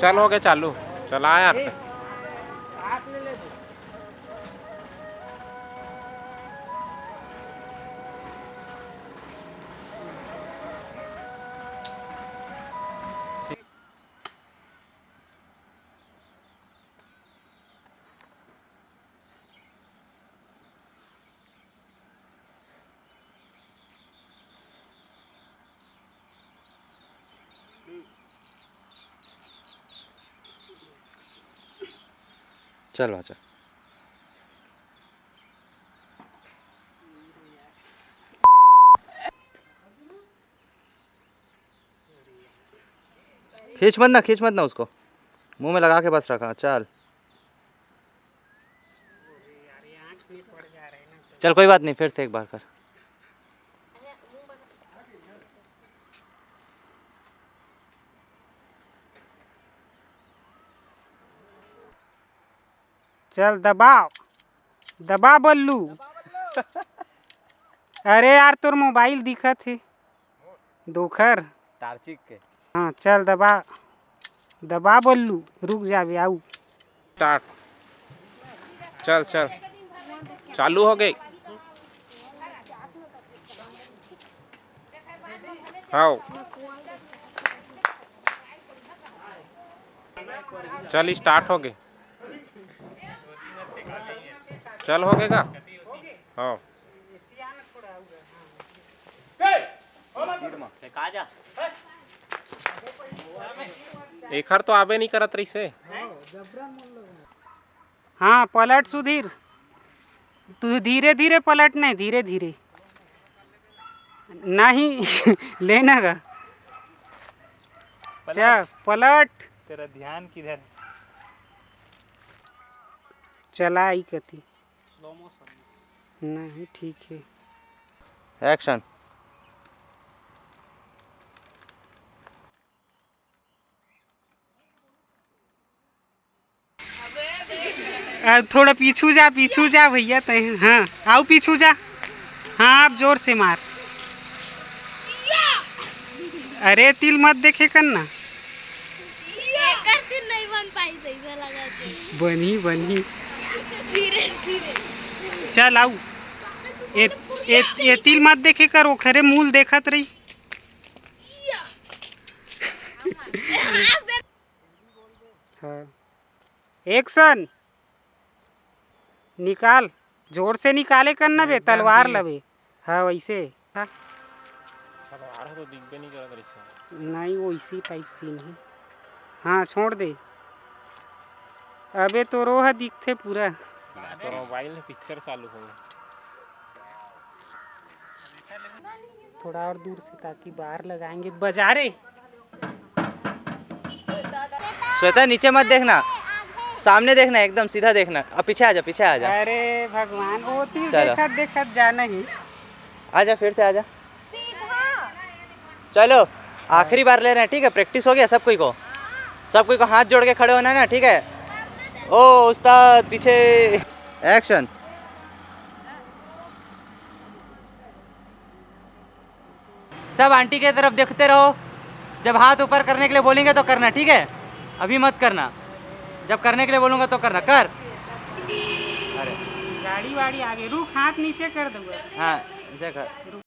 चल हो गया चालू, चला यार। चल अच्छा। खींच मत ना उसको, मुंह में लगा के बस रखा। चल चल कोई बात नहीं, फिर से एक बार कर। चल दबाओ दबा बल्लू। अरे यार तोर मोबाइल दिखत है दोखर। टार्चिक के। हाँ चल दबा दबा बल्लू, रुक जाबे आऊ। स्टार्ट। चल चल चालू हो गई। हाँ चल स्टार्ट हो गए। चल हो गएगा। हाँ एक हर तो आबे नहीं करत रही से। हाँ पलट सुधीर, तू धीरे धीरे पलट, नहीं धीरे धीरे नहीं लेना का। चल पलट। तेरा ध्यान किधर? चला आई कती नहीं, ठीक है। एक्शन। थोड़ा पीछू जा भैया तय। हाँ आओ पीछू जा। हाँ आप जोर से मार। अरे तिल मत देखे करना। नहीं बन पाई, ऐसा लगा के। बनी धीरे धीरे चल आओ। ए तिल मत देखे कर, वो खरे मूल देखत रही। हाँ एक्शन। निकाल, जोर से निकाले करना बे, तलवार लबे। हाँ वैसे। हाँ तो दिख नहीं करत रही से। नहीं वो इसी टाइप सीन है। हाँ छोड़ दे। अबे तो रोह दिखते पूरा। तो मोबाइल में पिक्चर चालू हो गया। थोड़ा और दूर से, ताकि बाहर लगाएंगे बाजारे। श्वेता नीचे मत देखना, सामने देखना, एकदम सीधा देखना। अब पीछे आ जा। अरे भगवान, वो तीर चलो। देखत जाना ही। आजा फिर से आजा। चलो आखिरी बार ले रहे हैं, ठीक है? प्रैक्टिस हो गया सब कोई को हाथ जोड़ के खड़े होना है ना, ठीक है? ओ उस्ताद पीछे। एक्शन। सब आंटी के तरफ देखते रहो। जब हाथ ऊपर करने के लिए बोलेंगे तो करना, ठीक है? अभी मत करना, जब करने के लिए बोलूँगा तो करना। कर। अरे गाड़ी वाड़ी आगे, रुक, हाथ नीचे कर दूंगा। हाँ ऐसे कर।